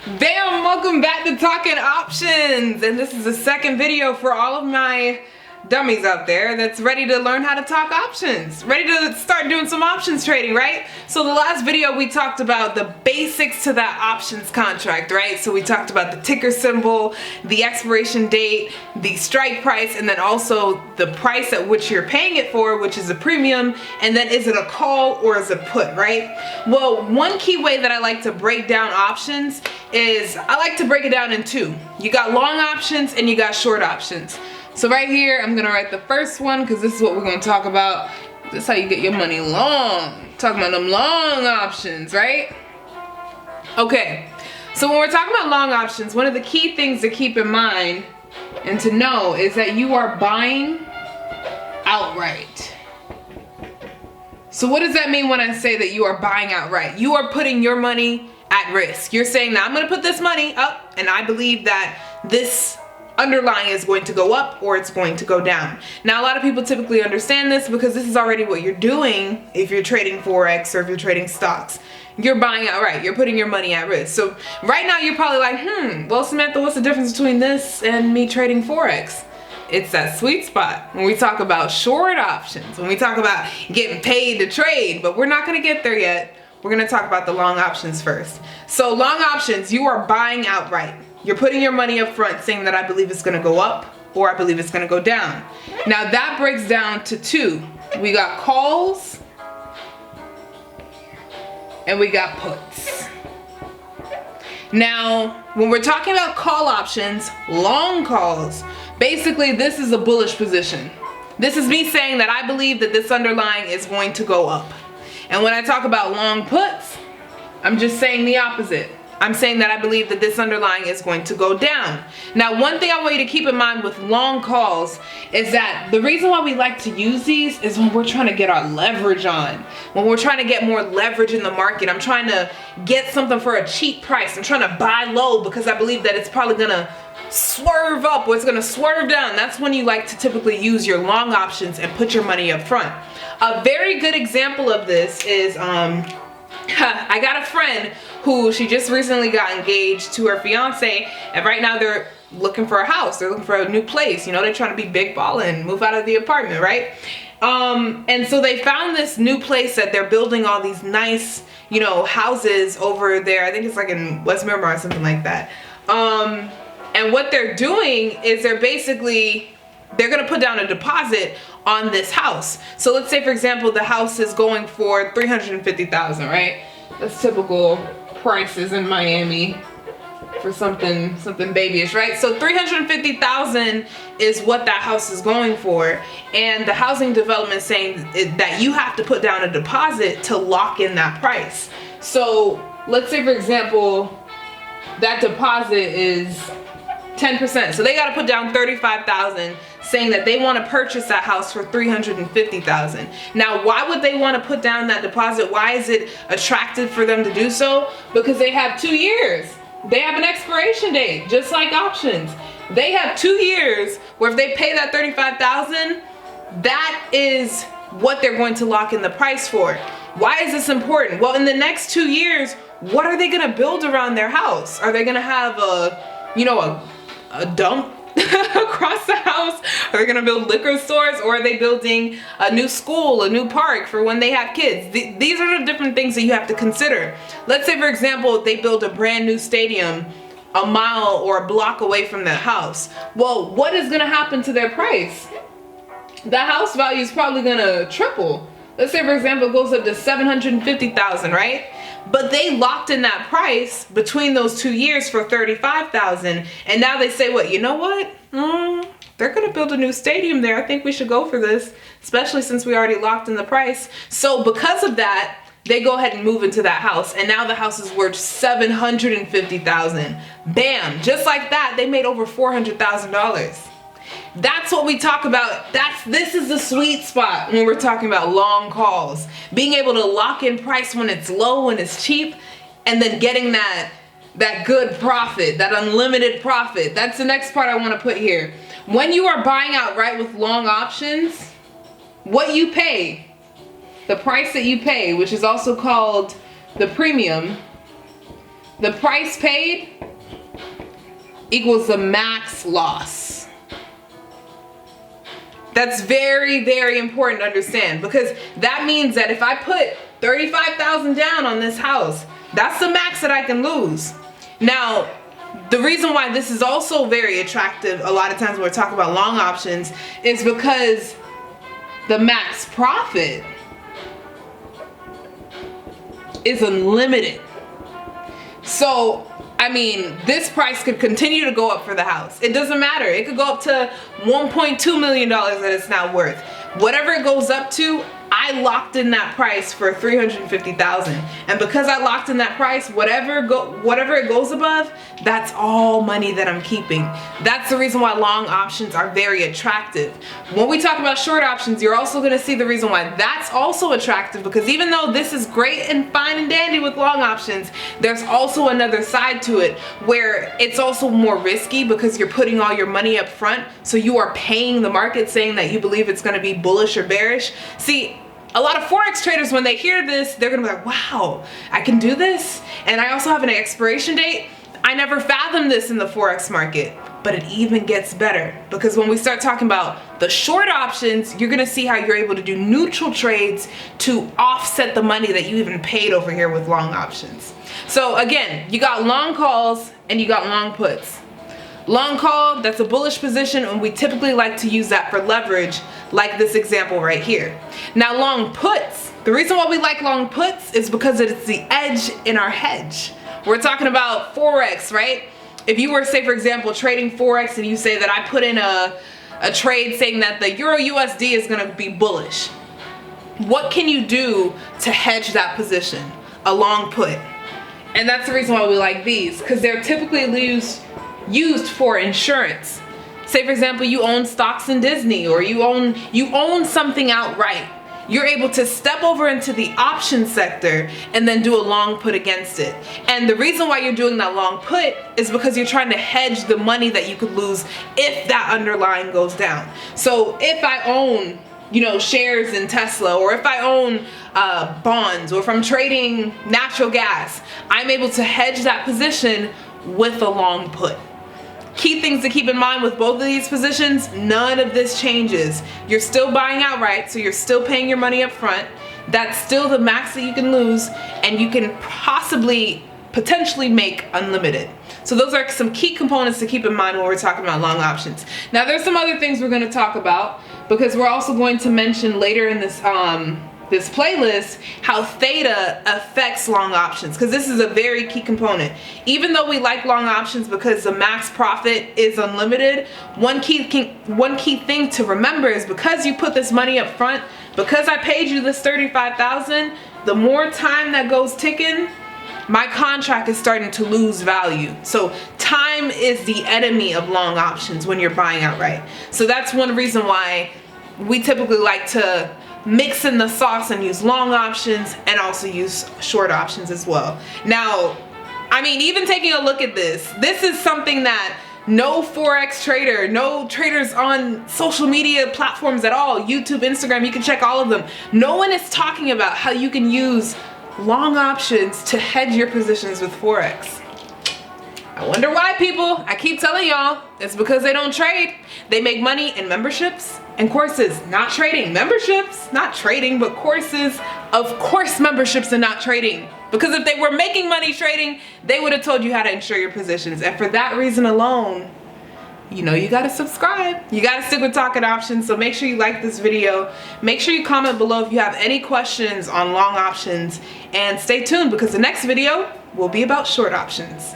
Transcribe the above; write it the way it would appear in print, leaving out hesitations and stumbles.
Bam! Welcome back to Talking Options, and this is the second video for all of my dummies out there that's ready to learn how to talk options, ready to start doing some options trading, right? So the last video we talked about the basics to that options contract, right? So we talked about the ticker symbol, the expiration date, the strike price, and then also the price at which you're paying it for, which is a premium, and then is it a call or is it put, right? Well, one key way that I like to break down options is I like to break it down in two. You got long options and you got short options. So right here, I'm gonna write the first one because this is what we're gonna talk about. This is how you get your money long. Talking about them long options, right? Okay, so when we're talking about long options, one of the key things to keep in mind and to know is that you are buying outright. So what does that mean when I say that you are buying outright? You are putting your money at risk. You're saying that I'm gonna put this money up and I believe that this underlying is going to go up or it's going to go down. Now a lot of people typically understand this because this is already what you're doing if you're trading Forex or if you're trading stocks. You're buying outright, you're putting your money at risk. So right now you're probably like, well Samantha, what's the difference between this and me trading Forex? It's that sweet spot when we talk about short options, when we talk about getting paid to trade, but we're not gonna get there yet. We're gonna talk about the long options first. So long options, you are buying outright. You're putting your money up front saying that I believe it's gonna go up or I believe it's gonna go down. Now that breaks down to two. We got calls and we got puts. Now, when we're talking about call options, long calls, basically this is a bullish position. This is me saying that I believe that this underlying is going to go up. And when I talk about long puts, I'm just saying the opposite. I'm saying that I believe that this underlying is going to go down. Now, one thing I want you to keep in mind with long calls is that the reason why we like to use these is when we're trying to get our leverage on. When we're trying to get more leverage in the market. I'm trying to get something for a cheap price. I'm trying to buy low because I believe that it's probably gonna swerve up or it's gonna swerve down. That's when you like to typically use your long options and put your money up front. A very good example of this is, I got a friend who she just recently got engaged to her fiance, and right now they're looking for a house. They're looking for a new place. You know, they're trying to be big ballin', move out of the apartment, right? And so they found this new place that they're building all these nice, you know, houses over there. I think it's like in West Miramar or something like that. And what they're doing is they're gonna put down a deposit on this house. So let's say, for example, the house is going for $350,000, right? That's typical prices in Miami for something babyish, right? So $350,000 is what that house is going for, and the housing development is saying that you have to put down a deposit to lock in that price. So let's say, for example, that deposit is 10%. So they got to put down $35,000, saying that they want to purchase that house for $350,000. Now, why would they want to put down that deposit? Why is it attractive for them to do so? Because they have 2 years. They have an expiration date, just like options. They have 2 years where if they pay that $35,000, that is what they're going to lock in the price for. Why is this important? Well, in the next 2 years, what are they going to build around their house? Are they going to have a dump across the house? Are they gonna build liquor stores, or are they building a new school, a new park for when they have kids? These are the different things that you have to consider. Let's say, for example, they build a brand new stadium a mile or a block away from their house. Well, what is gonna happen to their price? The house value is probably gonna triple. Let's say, for example, it goes up to $750,000, right? But they locked in that price between those 2 years for $35,000, and now they say, what? You know what? They're gonna build a new stadium there. I think we should go for this, especially since we already locked in the price. So because of that, they go ahead and move into that house, and now the house is worth $750,000. Bam! Just like that, they made over $400,000. That's what we talk about. This is the sweet spot when we're talking about long calls. Being able to lock in price when it's low and it's cheap, and then getting that good profit, that unlimited profit. That's the next part I want to put here. When you are buying outright with long options, what you pay, the price that you pay, which is also called the premium, the price paid equals the max loss. That's very, very important to understand, because that means that if I put $35,000 down on this house, that's the max that I can lose. Now, the reason why this is also very attractive a lot of times when we're talking about long options is because the max profit is unlimited. So, I mean, this price could continue to go up for the house. It doesn't matter. It could go up to $1.2 million that it's now worth. Whatever it goes up to, I locked in that price for $350,000, and because I locked in that price, whatever it goes above, that's all money that I'm keeping. That's the reason why long options are very attractive. When we talk about short options, you're also going to see the reason why that's also attractive, because even though this is great and fine and dandy with long options, there's also another side to it where it's also more risky because you're putting all your money up front, so you are paying the market saying that you believe it's going to be bullish or bearish. See, a lot of Forex traders, when they hear this, they're gonna be like, wow, I can do this, and I also have an expiration date. I never fathomed this in the Forex market, but it even gets better, because when we start talking about the short options, you're gonna see how you're able to do neutral trades to offset the money that you even paid over here with long options. So again, you got long calls and you got long puts. Long call, that's a bullish position, and we typically like to use that for leverage, like this example right here. Now long puts, the reason why we like long puts is because it's the edge in our hedge. We're talking about Forex, right? If you were, say for example, trading Forex and you say that I put in a trade saying that the Euro USD is gonna be bullish, what can you do to hedge that position? A long put. And that's the reason why we like these, because they're typically used for insurance. Say for example, you own stocks in Disney, or you own something outright. You're able to step over into the option sector and then do a long put against it. And the reason why you're doing that long put is because you're trying to hedge the money that you could lose if that underlying goes down. So if I own, shares in Tesla, or if I own bonds, or if I'm trading natural gas, I'm able to hedge that position with a long put. Key things to keep in mind with both of these positions: none of this changes. You're still buying outright, so you're still paying your money up front. That's still the max that you can lose, and you can potentially make unlimited. So those are some key components to keep in mind when we're talking about long options. Now there's some other things we're going to talk about, because we're also going to mention later in this this playlist how theta affects long options, because this is a very key component. Even though we like long options because the max profit is unlimited, one key thing to remember is because you put this money up front, because I paid you this $35,000, the more time that goes ticking, my contract is starting to lose value. So time is the enemy of long options when you're buying outright. So that's one reason why we typically like to mix in the sauce and use long options and also use short options as well. Now, I mean, even taking a look at this is something that no Forex trader, no traders on social media platforms at all, YouTube, Instagram, you can check all of them. No one is talking about how you can use long options to hedge your positions with Forex. I wonder why, people. I keep telling y'all, it's because they don't trade. They make money in memberships and courses, not trading. Memberships, not trading, but courses. Of course memberships and not trading. Because if they were making money trading, they would have told you how to insure your positions. And for that reason alone, you gotta subscribe. You gotta stick with Talking Options. So make sure you like this video. Make sure you comment below if you have any questions on long options. And stay tuned, because the next video will be about short options.